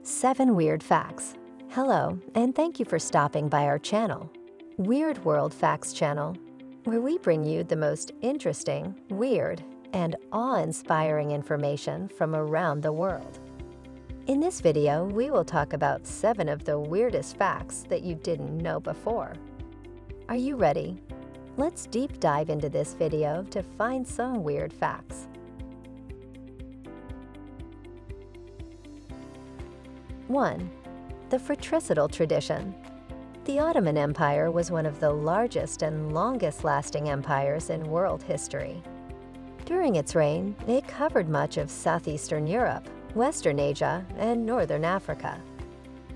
7 Weird Facts. Hello, and thank you for stopping by our channel, Weird World Facts channel, where we bring you the most interesting, weird, and awe-inspiring information from around the world. In this video, we will talk about 7 of the weirdest facts that you didn't know before. Are you ready? Let's deep dive into this video to find some weird facts. 1. The Fratricidal Tradition. The Ottoman Empire was one of the largest and longest-lasting empires in world history. During its reign, it covered much of southeastern Europe, Western Asia, and northern Africa.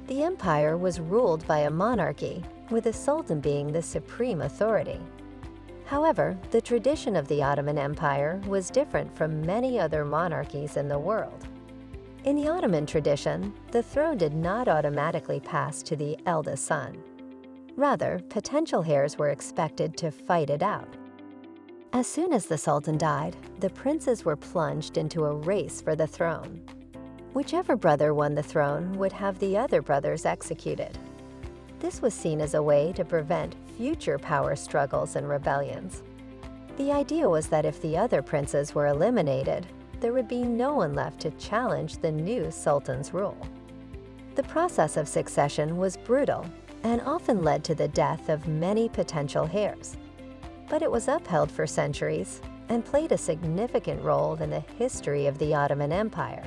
The empire was ruled by a monarchy, with the Sultan being the supreme authority. However, the tradition of the Ottoman Empire was different from many other monarchies in the world. In the Ottoman tradition, the throne did not automatically pass to the eldest son. Rather, potential heirs were expected to fight it out. As soon as the Sultan died, the princes were plunged into a race for the throne. Whichever brother won the throne would have the other brothers executed. This was seen as a way to prevent future power struggles and rebellions. The idea was that if the other princes were eliminated, there would be no one left to challenge the new sultan's rule. The process of succession was brutal and often led to the death of many potential heirs. But it was upheld for centuries and played a significant role in the history of the Ottoman Empire.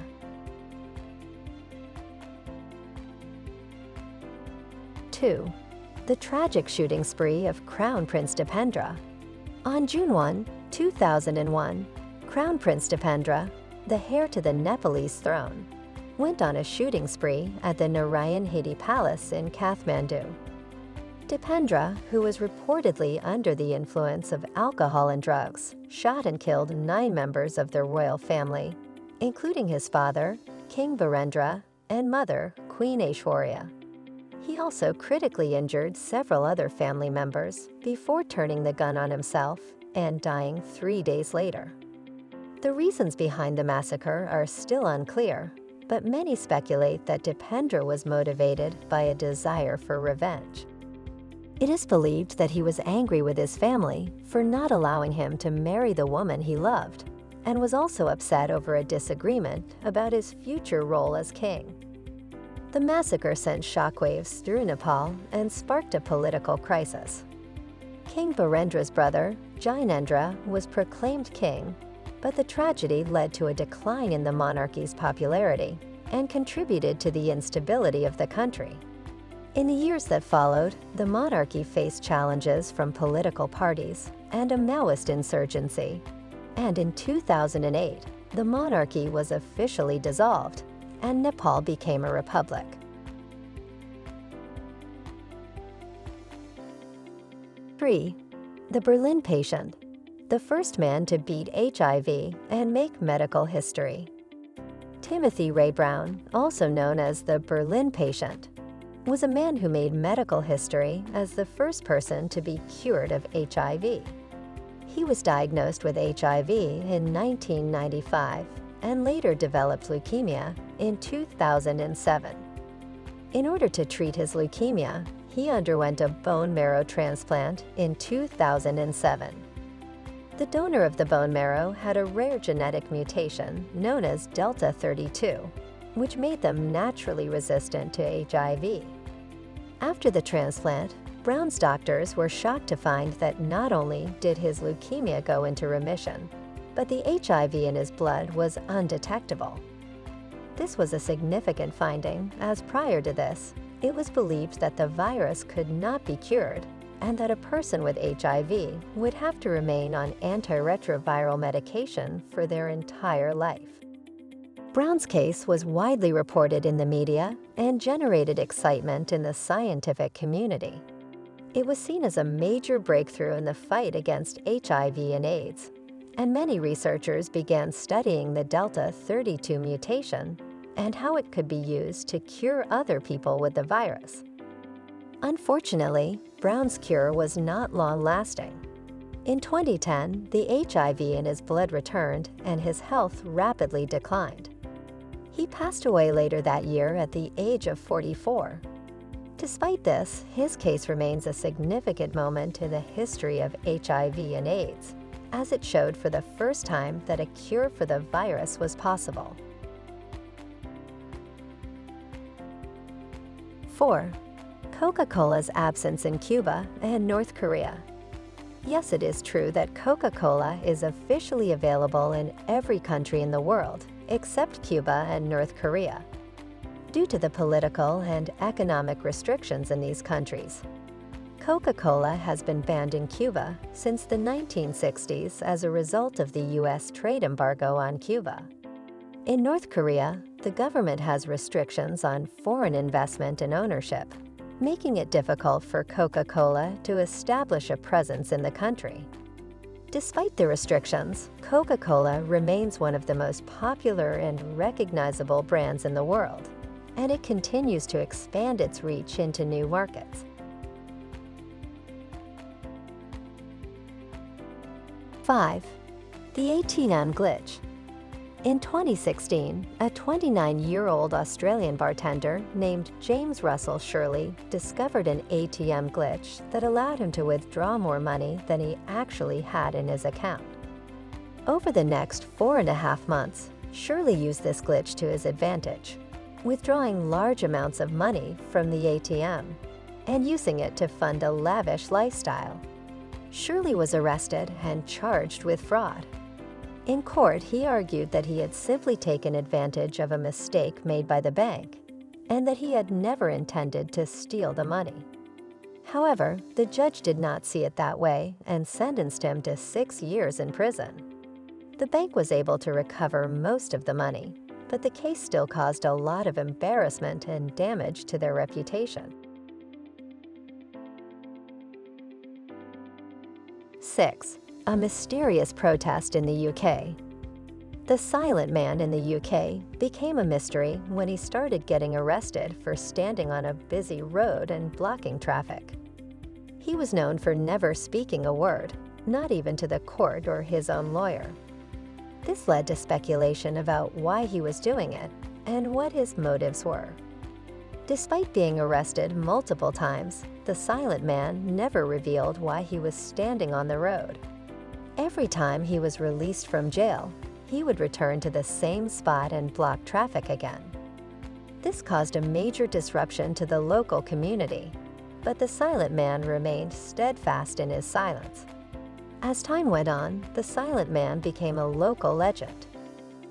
2. The tragic shooting spree of Crown Prince Dipendra. On June 1, 2001, Crown Prince Dipendra, the heir to the Nepalese throne, went on a shooting spree at the Narayan Hidi Palace in Kathmandu. Dipendra, who was reportedly under the influence of alcohol and drugs, shot and killed 9 members of the royal family, including his father, King Birendra, and mother, Queen Aishwarya. He also critically injured several other family members before turning the gun on himself and dying 3 days later. The reasons behind the massacre are still unclear, but many speculate that Dipendra was motivated by a desire for revenge. It is believed that he was angry with his family for not allowing him to marry the woman he loved, and was also upset over a disagreement about his future role as king. The massacre sent shockwaves through Nepal and sparked a political crisis. King Birendra's brother, Jainendra, was proclaimed king, but the tragedy led to a decline in the monarchy's popularity and contributed to the instability of the country. In the years that followed, the monarchy faced challenges from political parties and a Maoist insurgency, and in 2008, the monarchy was officially dissolved, and Nepal became a republic. 3. The Berlin Patient. The first man to beat HIV and make medical history. Timothy Ray Brown, also known as the Berlin Patient, was a man who made medical history as the first person to be cured of HIV. He was diagnosed with HIV in 1995 and later developed leukemia in 2007. In order to treat his leukemia, he underwent a bone marrow transplant in 2007. The donor of the bone marrow had a rare genetic mutation known as Delta 32, which made them naturally resistant to HIV. After the transplant, Brown's doctors were shocked to find that not only did his leukemia go into remission, but the HIV in his blood was undetectable. This was a significant finding, as prior to this, it was believed that the virus could not be cured and that a person with HIV would have to remain on antiretroviral medication for their entire life. Brown's case was widely reported in the media and generated excitement in the scientific community. It was seen as a major breakthrough in the fight against HIV and AIDS, and many researchers began studying the Delta 32 mutation and how it could be used to cure other people with the virus. Unfortunately, Brown's cure was not long-lasting. In 2010, the HIV in his blood returned and his health rapidly declined. He passed away later that year at the age of 44. Despite this, his case remains a significant moment in the history of HIV and AIDS, as it showed for the first time that a cure for the virus was possible. 4. Coca-Cola's absence in Cuba and North Korea. Yes, it is true that Coca-Cola is officially available in every country in the world, except Cuba and North Korea, due to the political and economic restrictions in these countries. Coca-Cola has been banned in Cuba since the 1960s as a result of the U.S. trade embargo on Cuba. In North Korea, the government has restrictions on foreign investment and ownership, making it difficult for Coca-Cola to establish a presence in the country. Despite the restrictions, Coca-Cola remains one of the most popular and recognizable brands in the world, and it continues to expand its reach into new markets. 5. The ATM Glitch. In 2016, a 29-year-old Australian bartender named James Russell Shirley discovered an ATM glitch that allowed him to withdraw more money than he actually had in his account. Over the next 4.5 months, Shirley used this glitch to his advantage, withdrawing large amounts of money from the ATM and using it to fund a lavish lifestyle. Shirley was arrested and charged with fraud. In court, he argued that he had simply taken advantage of a mistake made by the bank and that he had never intended to steal the money. However, the judge did not see it that way and sentenced him to 6 years in prison. The bank was able to recover most of the money, but the case still caused a lot of embarrassment and damage to their reputation. 6. A mysterious protest in the UK. The silent man in the UK became a mystery when he started getting arrested for standing on a busy road and blocking traffic. He was known for never speaking a word, not even to the court or his own lawyer. This led to speculation about why he was doing it and what his motives were. Despite being arrested multiple times, the silent man never revealed why he was standing on the road. Every time he was released from jail, he would return to the same spot and block traffic again. This caused a major disruption to the local community, but the silent man remained steadfast in his silence. As time went on, the silent man became a local legend.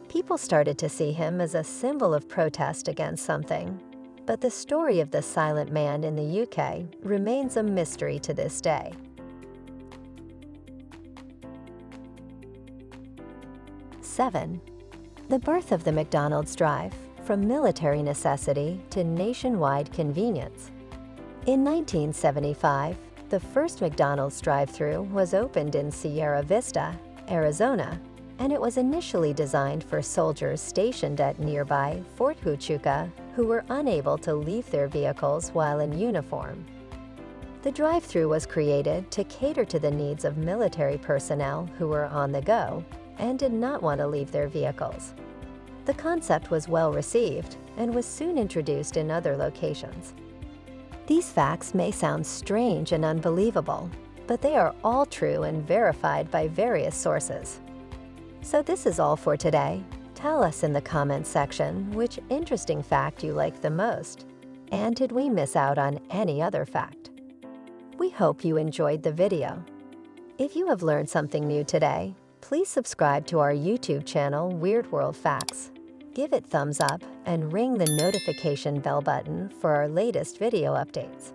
People started to see him as a symbol of protest against something, but the story of the silent man in the UK remains a mystery to this day. 7. The birth of the McDonald's drive, from military necessity to nationwide convenience. In 1975, the first McDonald's drive-thru was opened in Sierra Vista, Arizona, and it was initially designed for soldiers stationed at nearby Fort Huachuca who were unable to leave their vehicles while in uniform. The drive-thru was created to cater to the needs of military personnel who were on the go and did not want to leave their vehicles. The concept was well received and was soon introduced in other locations. These facts may sound strange and unbelievable, but they are all true and verified by various sources. So this is all for today. Tell us in the comments section which interesting fact you like the most, and did we miss out on any other fact? We hope you enjoyed the video. If you have learned something new today, please subscribe to our YouTube channel, Weird World Facts. Give it thumbs up and ring the notification bell button for our latest video updates.